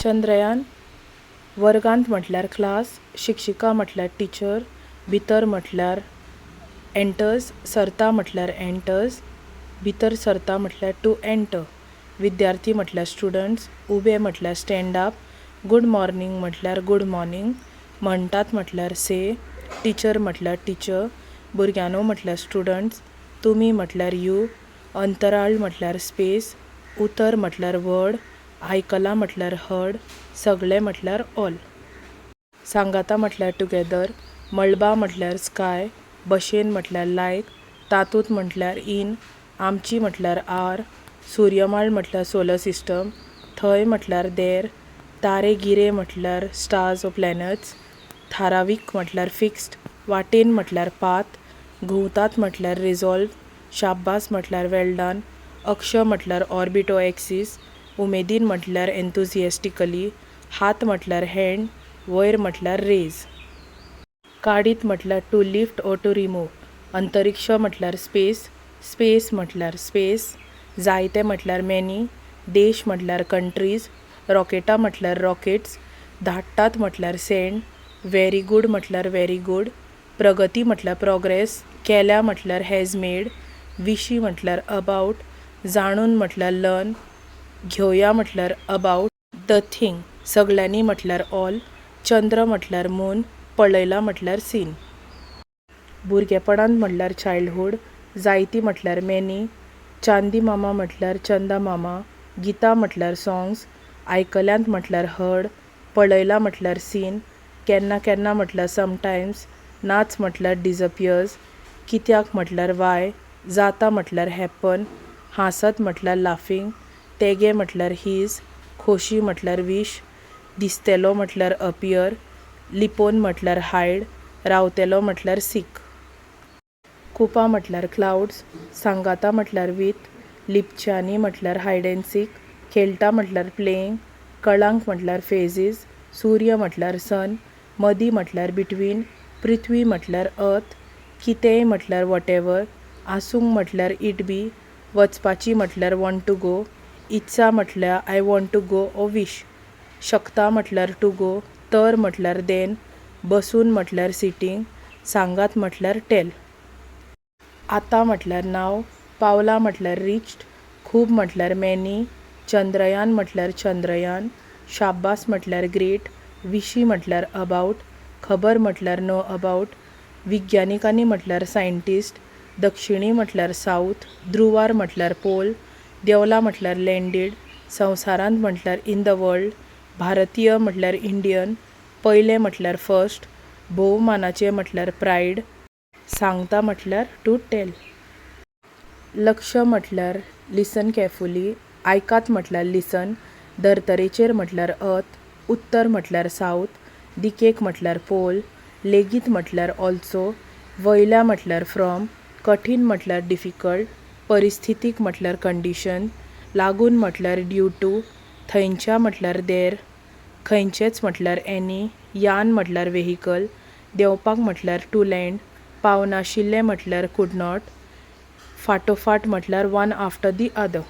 चंद्रयान वर्गांत म्हटल्यार क्लास, शिक्षिका म्हटल्यार टिचर, भितर म्हटल्यार एंटर्स, सरता म्हटल्यार एंटर्स, भितर सरता म्हटल्यार टू एंटर, विद्यार्थी म्हटल्यार स्टुडंट्स, उबे म्हटल्यार स्टँड अप, गुड मॉर्निंग म्हटल्यार गुड मॉर्निंग, म्हणटात म्हटल्यार से, टिचर म्हटल्यार टिचर, भुरग्यांनो म्हटल्यार स्टुडंट्स, तुमी म्हटल्यार यू, अंतराळ म्हटल्यार स्पेस, उतर म्हटल्यार वर्ड, आयकलां म्हटल्यार हर्ड, सगळे म्हटल्यार ऑल, सांगाता म्हटल्यार टुगेदर, मळबा म्हटल्यार स्काय, भशेन म्हटल्यार लायक, तातूंत म्हटल्यार इन, आमची म्हटल्यार आर, सूर्यमाळ म्हटल्यार सोलर सिस्टम, थंय म्हटल्यार देर, तारे गिरे म्हटल्यार स्टार्स ओ प्लॅनट्स, थारावीक म्हटल्यार फिक्स्ड, वाटेन म्हटल्यार पाथ, घुंवतात म्हटल्यार रिजॉल्व, शाब्बास म्हटल्यार वेल डन, अक्ष म्हटल्यार ऑर्बिट ओ एक्सीस, उमेदीन म्हटल्यार एन्थुजिएस्टिकली, हात म्हटल्यार हँड, वयर म्हटल्यार रेज, काडीत म्हटल्यार टू लिफ्ट ओ टू रिमूव, अंतरिक्ष म्हटल्यार स्पेस, स्पेस म्हटल्यार स्पेस, जायते म्हटल्यार मॅनी, देश म्हटल्यार कंट्रीज, रॉकेटां म्हटल्यार रॉकेट्स, धाडटात म्हटल्यार सेंड, व्हेरी गुड म्हटल्यार व्हेरी गुड, प्रगती म्हटल्यार प्रोग्रेस, केल्या म्हटल्यार हॅज मेड, विशी म्हटल्यार अबावट, जाणून म्हटल्यार लर्न, घेवया म्हटल्यार अबावट, द थिंग, सगळ्यांनी म्हटल्यार ऑल, चंद्र म्हटल्यार मून, पळयला म्हटल्यार सीन, भुरगेपणांत म्हटल्यार चायल्डहूड, जायती म्हटल्यार मॅनी, चांदी मामा म्हटल्यार चंदा मामा, गितां म्हटल्यार सॉंग्स, आयकल्यांत म्हटल्यार हर्ड, पळयला म्हटल्यार सीन, केन्ना केन्ना म्हटल्यार समटायम्स, नाच म्हटल्यार डिजपियर्स, कित्याक म्हटल्यार वाय, जाता म्हटल्यार हॅपन, हांसत म्हटल्यार लाफींग, तेगे म्हटल्यार हीज, खोशी म्हटल्यार वीश, दिसतेलो म्हटल्यार अपियर, लिपोन म्हटल्यार हायड, रावतेलो म्हटल्यार सीक, कुपा म्हटल्यार क्लाउड्स, सांगाता म्हटल्यार वीथ, लिपच्यांनी म्हटल्यार हायड एंड सीक, खेळटा म्हटल्यार प्लेईंग, कळंक म्हटल्यार फेजीस, सूर्य म्हटल्यार सन, मदीं म्हटल्यार बिटवीन, पृथ्वी म्हटल्यार अर्थ, कितेंय म्हटल्यार वॉटेवर, आसूंक म्हटल्यार इट बी, वचपाची म्हटल्यार वॉन्ट टू गो, इत्सा म्हटल्यार आय वॉन्ट टू गो ओ विश, शकता म्हटल्यार टू गो, तर म्हटल्यार देन, बसून म्हटल्यार सिटींग, सांगात म्हटल्यार टेल, आतां म्हटल्यार नाव, पावला म्हटल्यार रिच्ड, खूब म्हटल्यार मॅनी, चंद्रयान म्हटल्यार चंद्रयान, शाब्बास म्हटल्यार ग्रेट, विशी म्हटल्यार अबावट, खबर म्हटल्यार नो अबावट, विज्ञानिकांनी म्हटल्यार सायंटिस्ट, दक्षिणी म्हटल्यार सावथ, ध्रुवार म्हटल्यार पोल, देवला म्हटल्यार लँडीड, संवसारांत म्हटल्यार इन द वर्ल्ड, भारतीय म्हटल्यार इंडियन, पयलें म्हटल्यार फर्स्ट, भोवमानाचें म्हटल्यार प्रायड, सांगता म्हटल्यार टू टेल, लक्ष म्हटल्यार लिसन कॅरफुली, आयकात म्हटल्यार लिसन, धर्तरेचेर म्हटल्यार अर्थ, उत्तर म्हटल्यार सावथ, दिकेक म्हटल्यार पोल, लेगीत म्हटल्यार ऑल्सो, वयल्या म्हटल्यार फ्रॉम, कठीण म्हटल्यार डिफिकल्ट, परिस्थितीक म्हटल्यार कंडिशन, लागून म्हटल्यार ड्यू टू, थंयच्या म्हटल्यार देर, खंयचेच म्हटल्यार एनी, यान म्हटल्यार वेहिकल, देंवपाक म्हटल्यार टू लँड, पावनाशिल्लें म्हटल्यार कूड नॉट, फाटोफाट म्हटल्यार वन आफ्टर दी अदर,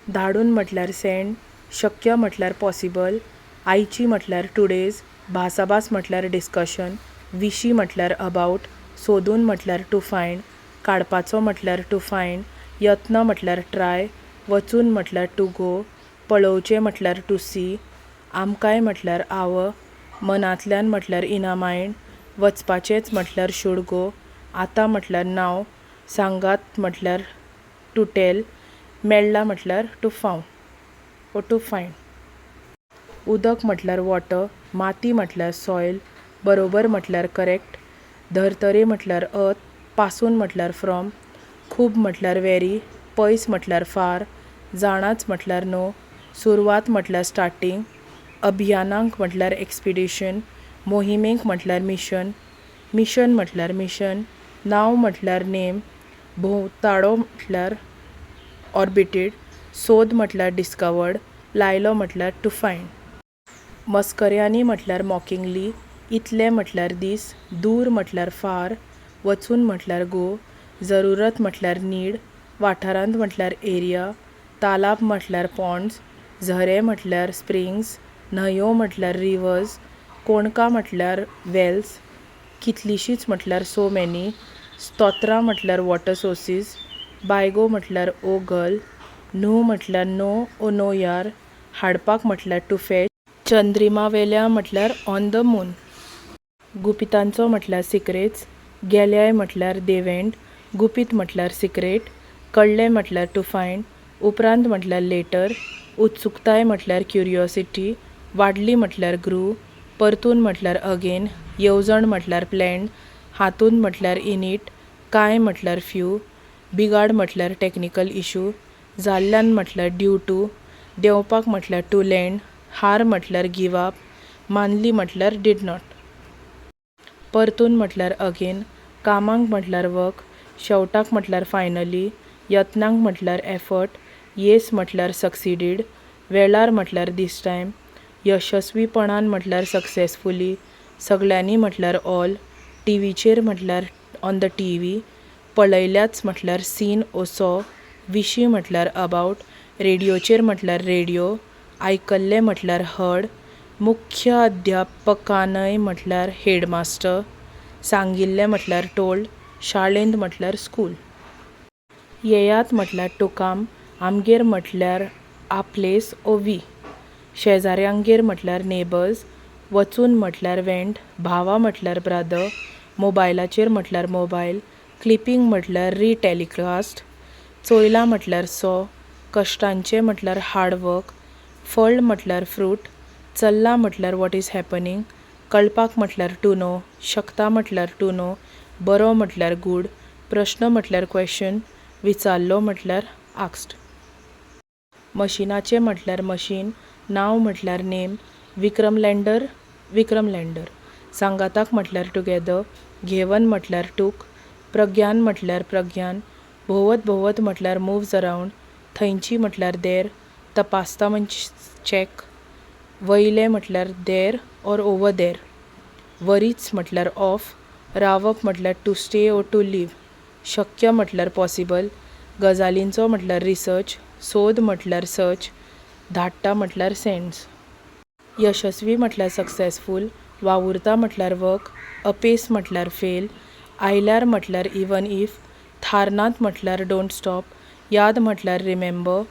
धाडून म्हटल्यार सेंड, शक्य म्हटल्यार पॉसिबल, आयची म्हटल्यार टुडेज, भासाभास म्हटल्यार डिस्कशन, विशी म्हटल्यार अबावट, सोदून म्हटल्यार टू फायंड, काडपाचो म्हटल्यार टू फायंड, यत्न म्हटल्यार ट्राय, वचून म्हटल्यार टू गो, पळोवचें म्हटल्यार टू सी, आमकांय म्हटल्यार आव, मनांतल्यान म्हटल्यार इन अ मायंड, वचपाचेंच म्हटल्यार शूड गो, आतां म्हटल्यार नाव, सांगात म्हटल्यार टू टेल, मेळ्ळा म्हटल्यार टू फावंड ओ टू फायंड, उदक म्हटल्यार वॉटर, माती म्हटल्यार सॉयल, बरोबर म्हटल्यार करेक्ट, धर्तरे म्हटल्यार अर्थ, पासून म्हटल्यार फ्रॉम, खूब म्हटल्यार वेरी, पयस म्हटल्यार फार, जाणाच म्हटल्यार नो, सुरवात म्हटल्यार स्टार्टींग, अभियानांक म्हटल्यार एक्सपिडिशन, मोहिमेक म्हटल्यार मिशन, मिशन म्हटल्यार मिशन, नांव म्हटल्यार नेम, भोंवताळो म्हटल्यार ऑर्बिटेड, सोद म्हटल्यार डिस्कवर्ड, लायलो म्हटल्यार टू फायंड, मस्कऱ्यांनी म्हटल्यार मॉकिंगली, इतले म्हटल्यार दीस, दूर म्हटल्यार फार, वचून म्हटल्यार गो, जरुरत म्हटल्यार नीड, वाठारांत म्हटल्यार एरिया, तालाब म्हटल्यार पॉन्ड्स, झरे म्हटल्यार स्प्रिंग्स, न्हंयो म्हटल्यार रिवर्स, कोणकां म्हटल्यार वेल्स, कितलीशींच म्हटल्यार सो मॅनी, स्तोत्रां म्हटल्यार वॉटर सोर्सीस, बायगो म्हटल्यार ओ गर्ल, न्हू म्हटल्यार नो ओ नो यार, हाडपाक म्हटल्यार टू फॅच, चंद्रिमा वेल्या म्हटल्यार ऑन द मून. गुपितांचो म्हटल्यार सिक्रेट्स, गेल्याय म्हटल्यार दे वेंट, गुपीत म्हटल्यार सिक्रेट, कळ्ळें म्हटल्यार टू फायंड, उपरांत म्हटल्यार लेटर, उत्सुकताय म्हटल्यार क्युरियोसिटी, वाडली म्हटल्यार ग्रू, परतून म्हटल्यार अगेन, येवजण म्हटल्यार प्लॅन्ड, हातून म्हटल्यार इन इट, कांय म्हटल्यार फ्यू, बिगाड म्हटल्यार टॅक्निकल इशू, जाल्ल्यान म्हटल्यार ड्यू टू, देंवपाक म्हटल्यार टू लँड, हार म्हटल्यार गिव अप, मानली म्हटल्यार डीड नॉट. परतून म्हटल्यार अगेन, कामांक म्हटल्यार वर्क, शेवटाक म्हटल्यार फायनली, यत्नांक म्हटल्यार एफर्ट, येस म्हटल्यार सक्सिडीड, वेळार म्हटल्यार दीस टायम, यशस्वीपणान म्हटल्यार सक्सेसफुली, सगळ्यांनी म्हटल्यार ऑल, टीव्हीचेर म्हटल्यार ऑन द टीव्ही, पळयल्याच म्हटल्यार सीन ओ सॉ, विशीं म्हटल्यार अबावट, रेडिओचेर म्हटल्यार रेडिओ, आयकल्लें म्हटल्यार हर्ड, मुख्य अध्यापकानय म्हटल्यार हेडमास्टर, सांगिल्लें म्हटल्यार टोल्ड, शाळेंत म्हटल्यार स्कूल. येयात म्हटल्यार टू कम, आमगेर म्हटल्यार आ प्लेस ओ वी, शेजाऱ्यांगेर म्हटल्यार नेबर्स, वचून म्हटल्यार वेंट, भावा म्हटल्यार ब्रदर, मोबायलाचेर म्हटल्यार मोबायल, क्लिपींग म्हटल्यार रिटॅलिकास्ट, चोयला म्हटल्यार सॉ, कश्टांचें म्हटल्यार हार्डवर्क, फळ म्हटल्यार फ्रूट, चल्ला म्हटल्यार वॉट इज हॅपनिंग, कळपाक म्हटल्यार टू नो, शकता म्हटल्यार टू नो, बरो म्हटल्यार गूड, प्रश्न म्हटल्यार क्वेश्चन, विचारलो म्हटल्यार आस्क्ड. मशिनाचें म्हटल्यार मशीन, नांव म्हटल्यार नेम, विक्रम लँडर, सांगाताक म्हटल्यार टुगेदर, घेवन म्हटल्यार टूक, प्रग्यान म्हटल्यार प्रग्यान, भोवत म्हटल्यार मुव्ज अरावंड, थंयची म्हटल्यार देर, तपासता चॅक, वयले म्हटल्यार देर ऑर ओवर देर, वरीच म्हटल्यार ऑफ, रावप म्हटल्यार टू स्टे ओ टू लीव, शक्य म्हटल्यार पॉसिबल, गजालींचो म्हटल्यार रिसर्च, सोद म्हटल्यार सर्च, धाडटा म्हटल्यार सेंड्स. यशस्वी म्हटल्यार सक्सेसफूल, वावुरता म्हटल्यार वर्क, अपेस म्हटल्यार फेल, आयल्यार म्हटल्यार इवन इफ, थारनात म्हटल्यार डोंट स्टॉप, याद म्हटल्यार रिमेंबर,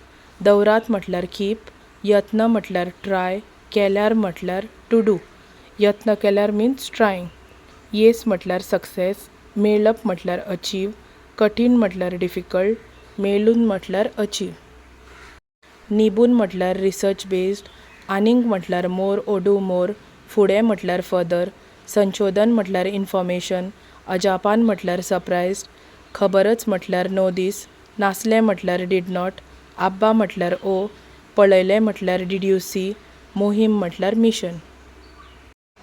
दवरात म्हटल्यार कीप, यत्न म्हटल्यार ट्राय, केल्यार म्हटल्यार टू डू, यत्न केल्यार मिन्स ट्रायंग, येस म्हटल्यार सक्सेस, मेळप म्हटल्यार अचीव, कठीण म्हटल्यार डिफिकल्ट, मेळून म्हटल्यार अचीव. निबून म्हटल्यार रिसर्च बेस्ड, आनीक म्हटल्यार मोर ओ डू मोर, फुडें म्हटल्यार फर्दर, संशोधन म्हटल्यार इन्फॉर्मेशन, अजापान म्हटल्यार सरप्रायज्ड, खबरच म्हटल्यार नो दीस, नासलें म्हटल्यार डीड नॉट, आब्बा म्हटल्यार ओ, पळयलें म्हटल्यार डीड यू सी, मोहीम म्हटल्यार मिशन.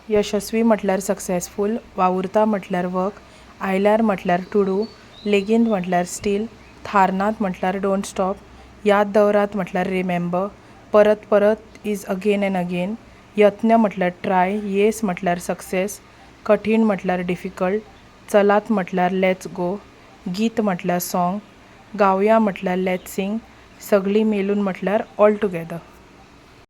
यशस्वी म्हटल्यार सक्सेसफूल, वावुरता म्हटल्यार वर्क, आयल्यार म्हटल्यार टू डू, लेगीत म्हटल्यार स्टील, थारनात म्हटल्यार डोंट स्टॉप, याद दवरात म्हटल्यार रिमेंबर, परत इज अगेन एंड अगेन, यत्न म्हटल्यार ट्राय, येस म्हटल्यार सक्सेस, कठीण म्हटल्यार डिफिकल्ट, चलात म्हटल्यार लेट्स गो, गीत म्हटल्यार सॉंग, गावया म्हटल्यार लेट्स सिंग, सगळीं मेळून म्हटल्यार ऑल टुगेदर.